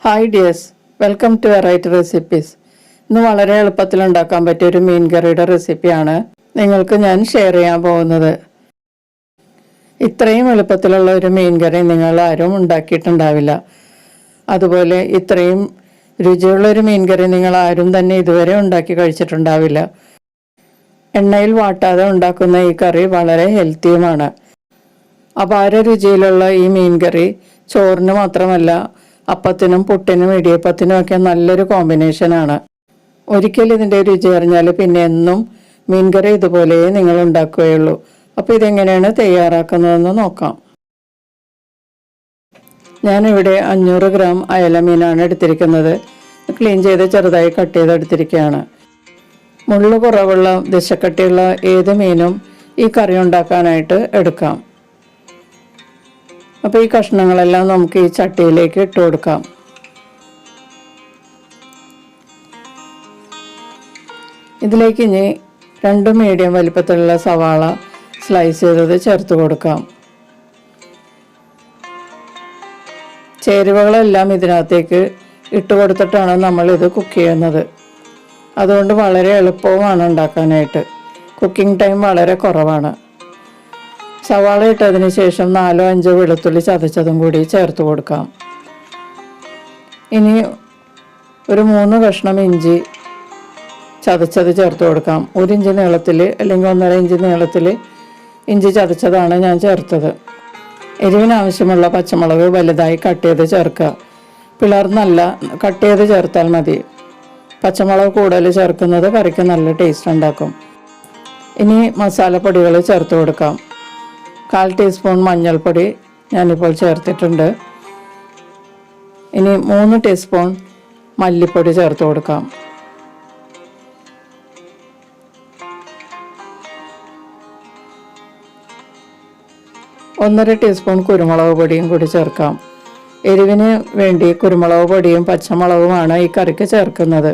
Hi dears, welcome to variety recipes. ഇന്ന് വളരെ എളുപ്പത്തിൽ ഉണ്ടാക്കാൻ പറ്റിയ ഒരു മീൻ കറിയുടെ റെസിപ്പിയാണ് നിങ്ങൾക്ക് ഞാൻ ഷെയർ ചെയ്യാൻ പോകുന്നത്. ഇത്രയും എളുപ്പത്തിലുള്ള ഒരു മീൻ കറി നിങ്ങൾ ആരും ഉണ്ടാക്കിയിട്ടുണ്ടാവില്ല. അതുപോലെ ഇത്രയും രുചിയുള്ള ഒരു മീൻ കറി നിങ്ങൾ ആരും തന്നെ ഇതുവരെ ഉണ്ടാക്കി കഴിച്ചിട്ടുണ്ടാവില്ല. എണ്ണയിൽ വാട്ടാതെ ഉണ്ടാക്കുന്ന ഈ കറി വളരെ ഹെൽത്തിയുമാണ്. അപാര രുചിയിലുള്ള ഈ മീൻ കറി ചോറിന് മാത്രമല്ല, അപ്പത്തിനും പുട്ടിനും ഇടിയപ്പത്തിനും ഒക്കെ നല്ലൊരു കോമ്പിനേഷനാണ്. ഒരിക്കൽ ഇതിൻ്റെ രുചി അറിഞ്ഞാൽ പിന്നെ എന്നും മീൻകറി ഇതുപോലെ നിങ്ങൾ ഉണ്ടാക്കുകയുള്ളൂ. അപ്പോൾ ഇതെങ്ങനെയാണ് തയ്യാറാക്കുന്നതെന്ന് നോക്കാം. ഞാനിവിടെ 500 ഗ്രാം അയല മീനാണ് എടുത്തിരിക്കുന്നത്. ക്ലീൻ ചെയ്ത് ചെറുതായി കട്ട് ചെയ്തെടുത്തിരിക്കുകയാണ്. മുള്ളു കുറവുള്ള ദശക്കട്ടിയുള്ള ഏത് മീനും ഈ കറി ഉണ്ടാക്കാനായിട്ട് എടുക്കാം. അപ്പോൾ ഈ കഷ്ണങ്ങളെല്ലാം നമുക്ക് ഈ ചട്ടിയിലേക്ക് ഇട്ട് കൊടുക്കാം. ഇതിലേക്ക് ഇനി 2 മീഡിയം വലിപ്പത്തിലുള്ള സവാള സ്ലൈസ് ചെയ്തത് ചേർത്ത് കൊടുക്കാം. ചേരുവകളെല്ലാം ഇതിനകത്തേക്ക് ഇട്ട് കൊടുത്തിട്ടാണ് നമ്മളിത് കുക്ക് ചെയ്യുന്നത്. അതുകൊണ്ട് വളരെ എളുപ്പവുമാണ് ഉണ്ടാക്കാനായിട്ട്. കുക്കിംഗ് ടൈം വളരെ കുറവാണ്. സവാള ഇട്ടതിന് ശേഷം 4-5 വെളുത്തുള്ളി ചതച്ചതും കൂടി ചേർത്ത് കൊടുക്കാം. ഇനി ഒരു 3 കഷ്ണം ഇഞ്ചി ചതച്ചത് ചേർത്ത് കൊടുക്കാം. 1 ഇഞ്ച് നീളത്തിൽ അല്ലെങ്കിൽ 1.5 ഇഞ്ച് നീളത്തിൽ ഇഞ്ചി ചതച്ചതാണ് ഞാൻ ചേർത്തത്. എരിവിനാവശ്യമുള്ള പച്ചമുളക് വലുതായി കട്ട് ചെയ്ത് ചേർക്കുക. പിളർന്നല്ല, കട്ട് ചെയ്ത് ചേർത്താൽ മതി. പച്ചമുളക് കൂടുതൽ ചേർക്കുന്നത് കറിക്ക് നല്ല ടേസ്റ്റ് ഉണ്ടാക്കും. ഇനി മസാലപ്പൊടികൾ ചേർത്ത് കൊടുക്കാം. 1/4 ടീസ്പൂൺ മഞ്ഞൾപ്പൊടി ഞാനിപ്പോൾ ചേർത്തിട്ടുണ്ട്. ഇനി 3 ടീസ്പൂൺ മല്ലിപ്പൊടി ചേർത്ത് കൊടുക്കാം. 1.5 ടീസ്പൂൺ കുരുമുളക് പൊടിയും കൂടി ചേർക്കാം. എരിവിന് വേണ്ടി കുരുമുളക് പൊടിയും പച്ചമുളകുമാണ് ഈ കറിക്ക് ചേർക്കുന്നത്.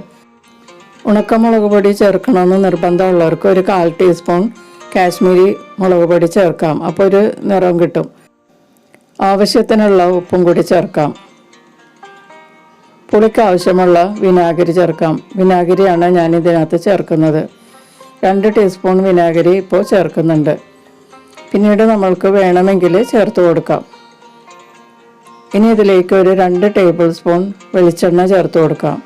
ഉണക്കമുളക് പൊടി ചേർക്കണമെന്ന് നിർബന്ധമുള്ളവർക്ക് ഒരു 1/4 ടീസ്പൂൺ കാശ്മീരി മുളക് പൊടി ചേർക്കാം. അപ്പോൾ ഒരു നിറം കിട്ടും. ആവശ്യത്തിനുള്ള ഉപ്പും കൂടി ചേർക്കാം. പുളിക്ക് ആവശ്യമുള്ള വിനാഗിരി ചേർക്കാം. വിനാഗിരിയാണ് ഞാൻ ഇതിനകത്ത് ചേർക്കുന്നത്. 2 ടീസ്പൂൺ വിനാഗിരി ഇപ്പോൾ ചേർക്കുന്നുണ്ട്. പിന്നീട് നമ്മൾക്ക് വേണമെങ്കിൽ ചേർത്ത് കൊടുക്കാം. ഇനി ഇതിലേക്ക് ഒരു 2 ടേബിൾ സ്പൂൺ വെളിച്ചെണ്ണ ചേർത്ത് കൊടുക്കാം.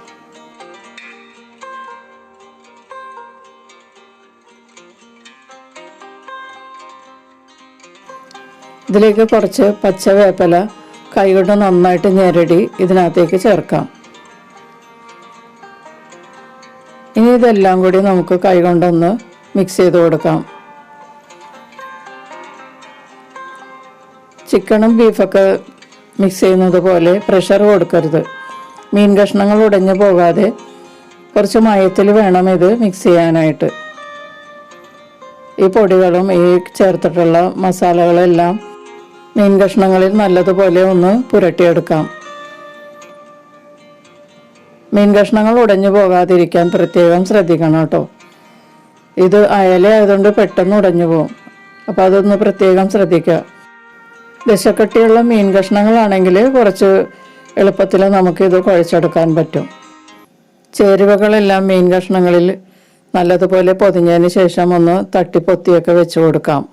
ഇതിലേക്ക് കുറച്ച് പച്ചവേപ്പില കൈകൊണ്ട് നന്നായിട്ട് ഞെരടി ഇതിനകത്തേക്ക് ചേർക്കാം. ഇനി ഇതെല്ലാം കൂടി നമുക്ക് കൈകൊണ്ടൊന്ന് മിക്സ് ചെയ്ത് കൊടുക്കാം. ചിക്കനും ബീഫൊക്കെ മിക്സ് ചെയ്യുന്നത് പോലെ പ്രഷർ കൊടുക്കരുത്. മീൻ കഷ്ണങ്ങൾ ഉടഞ്ഞു പോകാതെ കുറച്ച് മയത്തിൽ വേണം ഇത് മിക്സ് ചെയ്യാനായിട്ട്. ഈ പൊടികളും ഈ ചേർത്തിട്ടുള്ള മസാലകളെല്ലാം മീൻ കഷ്ണങ്ങളിൽ നല്ലതുപോലെ ഒന്ന് പുരട്ടിയെടുക്കാം. മീൻ കഷ്ണങ്ങൾ ഉടഞ്ഞു പോകാതിരിക്കാൻ പ്രത്യേകം ശ്രദ്ധിക്കണം കേട്ടോ. ഇത് അയല ആയതുകൊണ്ട് പെട്ടെന്ന് ഉടഞ്ഞു പോകും. അപ്പോൾ അതൊന്ന് പ്രത്യേകം ശ്രദ്ധിക്കുക. ദശക്കട്ടിയുള്ള മീൻ കഷ്ണങ്ങളാണെങ്കിൽ കുറച്ച് എളുപ്പത്തിൽ നമുക്കിത് കുഴച്ചെടുക്കാൻ പറ്റും. ചേരുവകളെല്ലാം മീൻ കഷ്ണങ്ങളിൽ നല്ലതുപോലെ പൊതിഞ്ഞതിന് ശേഷം ഒന്ന് തട്ടിപ്പൊത്തിയൊക്കെ വെച്ച് കൊടുക്കാം.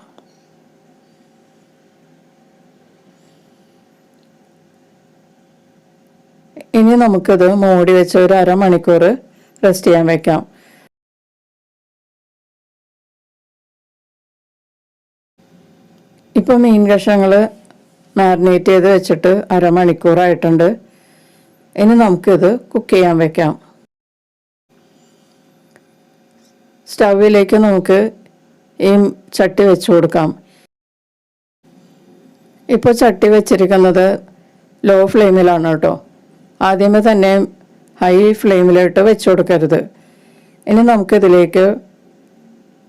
ഇനി നമുക്കിത് മൂടി വെച്ച് ഒരു 1/2 മണിക്കൂർ റെസ്റ്റ് ചെയ്യാൻ വെക്കാം. ഇപ്പോൾ മീൻ കഷ്ണങ്ങൾ മാരിനേറ്റ് ചെയ്ത് വെച്ചിട്ട് 1/2 മണിക്കൂറായിട്ടുണ്ട്. ഇനി നമുക്കിത് കുക്ക് ചെയ്യാൻ വെക്കാം. സ്റ്റൗവിലേക്ക് നമുക്ക് ഈ ചട്ടി വെച്ച് കൊടുക്കാം. ഇപ്പോൾ ചട്ടി വെച്ചിരിക്കുന്നത് ലോ ഫ്ലെയിമിലാണ് കേട്ടോ. ആദ്യമേ തന്നെ ഹൈ ഫ്ലെയിമിലിട്ട് വെച്ച് കൊടുക്കരുത്. ഇനി നമുക്കിതിലേക്ക്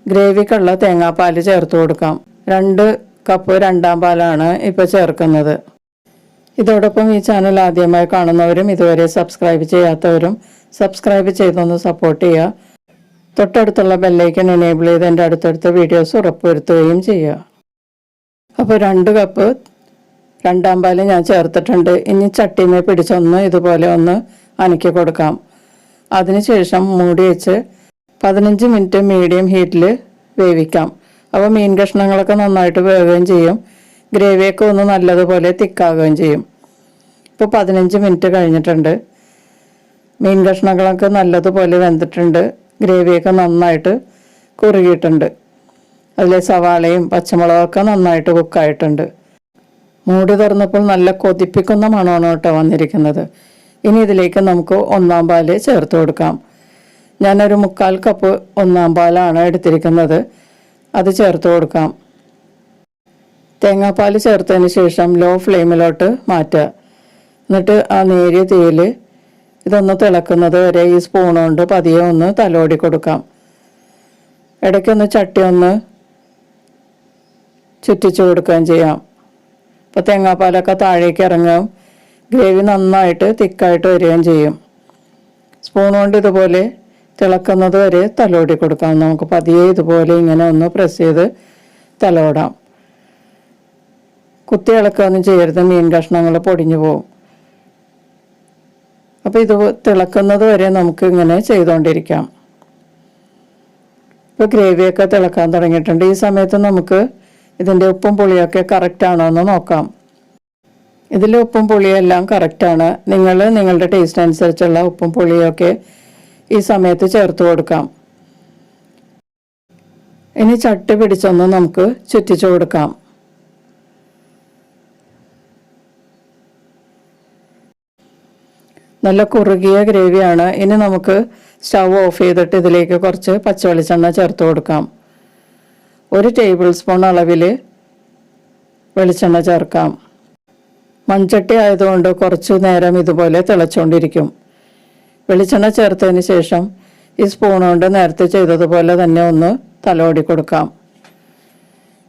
ഗ്രേവിക്കുള്ള തേങ്ങാപ്പാൽ ചേർത്ത് കൊടുക്കാം. 2 കപ്പ് 2-ാം പാലാണ് ഇപ്പോൾ ചേർക്കുന്നത്. ഇതോടൊപ്പം ഈ ചാനൽ ആദ്യമായി കാണുന്നവരും ഇതുവരെ സബ്സ്ക്രൈബ് ചെയ്യാത്തവരും സബ്സ്ക്രൈബ് ചെയ്തൊന്ന് സപ്പോർട്ട് ചെയ്യുക. തൊട്ടടുത്തുള്ള ബെല്ലൈക്കൺ എനേബിൾ ചെയ്ത് എൻ്റെ അടുത്തടുത്ത വീഡിയോസ് ഉറപ്പുവരുത്തുകയും ചെയ്യുക. അപ്പോൾ 2 കപ്പ് രണ്ടാം പാൽ ഞാൻ ചേർത്തിട്ടുണ്ട്. ഇനി ചട്ടിമേ പിടിച്ചൊന്ന് ഇതുപോലെ ഒന്ന് അനക്കി കൊടുക്കാം. അതിനുശേഷം മൂടി വെച്ച് 15 മിനിറ്റ് മീഡിയം ഹീറ്റിൽ വേവിക്കാം. അപ്പോൾ മീൻ കഷ്ണങ്ങളൊക്കെ നന്നായിട്ട് വേവുകയും ചെയ്യും, ഗ്രേവിയൊക്കെ ഒന്ന് നല്ലതുപോലെ തിക്കാവുകയും ചെയ്യും. ഇപ്പോൾ 15 മിനിറ്റ് കഴിഞ്ഞിട്ടുണ്ട്. മീൻ കഷ്ണങ്ങളൊക്കെ നല്ലതുപോലെ വെന്തിട്ടുണ്ട്, ഗ്രേവിയൊക്കെ നന്നായിട്ട് കുറുകിയിട്ടുണ്ട്. അതിലെ സവാളയും പച്ചമുളകൊക്കെ നന്നായിട്ട് കുക്കായിട്ടുണ്ട്. മൂടി തുറന്നപ്പോൾ നല്ല കൊതിപ്പിക്കുന്ന മണമാണ് കേട്ടോ വന്നിരിക്കുന്നത്. ഇനി ഇതിലേക്ക് നമുക്ക് ഒന്നാം പാൽ ചേർത്ത് കൊടുക്കാം. ഞാനൊരു 3/4 കപ്പ് ഒന്നാം പാലാണ് എടുത്തിരിക്കുന്നത്, അത് ചേർത്ത് കൊടുക്കാം. തേങ്ങാപ്പാൽ ചേർത്തതിന് ശേഷം ലോ ഫ്ലെയിമിലോട്ട് മാറ്റുക. എന്നിട്ട് ആ നേരിയ തീയിൽ ഇതൊന്ന് തിളക്കുന്നത് വരെ ഈ സ്പൂൺ കൊണ്ട് പതിയെ ഒന്ന് തലോടി കൊടുക്കാം. ഇടയ്ക്കൊന്ന് ചട്ടി ഒന്ന് ചുറ്റിച്ചു കൊടുക്കുകയും ചെയ്യാം. അപ്പോൾ തേങ്ങാപ്പാലൊക്കെ താഴേക്ക് ഇറങ്ങുകയും ഗ്രേവി നന്നായിട്ട് തിക്കായിട്ട് വരികയും ചെയ്യും. സ്പൂൺ കൊണ്ട് ഇതുപോലെ തിളക്കുന്നത് വരെ തലോടി കൊടുക്കാം. നമുക്ക് പതിയെ ഇതുപോലെ ഇങ്ങനെ ഒന്ന് പ്രസ് ചെയ്ത് തലോടാം. കുത്തി ഇളക്കുകയൊന്നും ചെയ്യരുത്, മീൻ കഷ്ണങ്ങൾ പൊടിഞ്ഞു പോകും. അപ്പോൾ ഇത് തിളക്കുന്നത് വരെ നമുക്ക് ഇങ്ങനെ ചെയ്തുകൊണ്ടിരിക്കാം. ഇപ്പോൾ ഗ്രേവിയൊക്കെ തിളക്കാൻ തുടങ്ങിയിട്ടുണ്ട്. ഈ സമയത്ത് നമുക്ക് ഇതിൻ്റെ ഉപ്പും പുളിയൊക്കെ കറക്റ്റാണോ എന്ന് നോക്കാം. ഇതിൽ ഉപ്പും പുളിയെല്ലാം കറക്റ്റാണ്. നിങ്ങൾ നിങ്ങളുടെ ടേസ്റ്റ് അനുസരിച്ചുള്ള ഉപ്പും പുളിയൊക്കെ ഈ സമയത്ത് ചേർത്ത് കൊടുക്കാം. ഇനി ചട്ടി പിടിച്ചൊന്ന് നമുക്ക് ചുറ്റിച്ചു കൊടുക്കാം. നല്ല കുറുകിയ ഗ്രേവിയാണ്. ഇനി നമുക്ക് സ്റ്റൗ ഓഫ് ചെയ്തിട്ട് ഇതിലേക്ക് കുറച്ച് പച്ചവെളിച്ചെണ്ണ ചേർത്ത് കൊടുക്കാം. 1 ടേബിൾ സ്പൂൺ അളവിൽ വെളിച്ചെണ്ണ ചേർക്കാം. മൺചട്ടി ആയതുകൊണ്ട് കുറച്ചു നേരം ഇതുപോലെ തിളച്ചുകൊണ്ടിരിക്കും. വെളിച്ചെണ്ണ ചേർത്തതിന് ശേഷം ഈ സ്പൂൺ കൊണ്ട് നേരത്തെ ചെയ്തതുപോലെ തന്നെ ഒന്ന് തലോടി കൊടുക്കാം.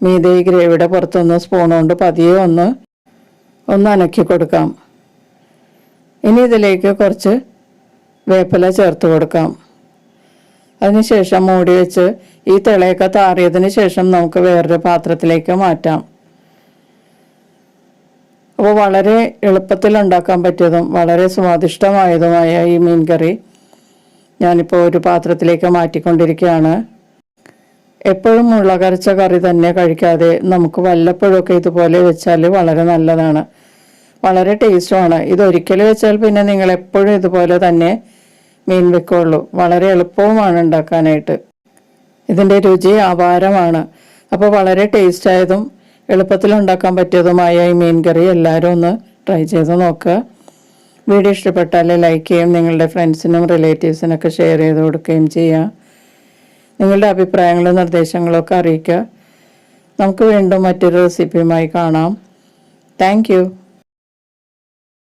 മീതെ ഈ ഗ്രേവിയുടെ പുറത്തൊന്ന് സ്പൂൺ കൊണ്ട് പതിയെ ഒന്ന് അനക്കി കൊടുക്കാം. ഇനി ഇതിലേക്ക് കുറച്ച് വേപ്പില ചേർത്ത് കൊടുക്കാം. അതിനുശേഷം മൂടി വെച്ച് ഈ തിളയൊക്കെ താറിയതിന് ശേഷം നമുക്ക് വേറൊരു പാത്രത്തിലേക്ക് മാറ്റാം. അപ്പോൾ വളരെ എളുപ്പത്തിൽ ഉണ്ടാക്കാൻ പറ്റിയതും വളരെ സ്വാദിഷ്ടമായതുമായ ഈ മീൻ കറി ഞാനിപ്പോൾ ഒരു പാത്രത്തിലേക്ക് മാറ്റിക്കൊണ്ടിരിക്കുകയാണ്. എപ്പോഴും മുളകരച്ച കറി തന്നെ കഴിക്കാതെ നമുക്ക് വല്ലപ്പോഴൊക്കെ ഇതുപോലെ വെച്ചാൽ വളരെ നല്ലതാണ്, വളരെ ടേസ്റ്റുമാണ്. ഇതൊരിക്കൽ വെച്ചാൽ പിന്നെ നിങ്ങൾ എപ്പോഴും ഇതുപോലെ തന്നെ മീൻ വെക്കുള്ളൂ. വളരെ എളുപ്പവുമാണ് ഉണ്ടാക്കാനായിട്ട്. ഇതിൻ്റെ രുചി അപാരമാണ്. അപ്പോൾ വളരെ ടേസ്റ്റായതും എളുപ്പത്തിൽ ഉണ്ടാക്കാൻ പറ്റിയതുമായ ഈ മീൻ കറി എല്ലാവരും ഒന്ന് ട്രൈ ചെയ്ത് നോക്കുക. വീഡിയോ ഇഷ്ടപ്പെട്ടാൽ ലൈക്ക് ചെയ്യും, നിങ്ങളുടെ ഫ്രണ്ട്സിനും റിലേറ്റീവ്സിനൊക്കെ ഷെയർ ചെയ്ത് കൊടുക്കുകയും ചെയ്യുക. നിങ്ങളുടെ അഭിപ്രായങ്ങളും നിർദ്ദേശങ്ങളൊക്കെ അറിയിക്കുക. നമുക്ക് വീണ്ടും മറ്റൊരു റെസിപ്പിയുമായി കാണാം. Thank you.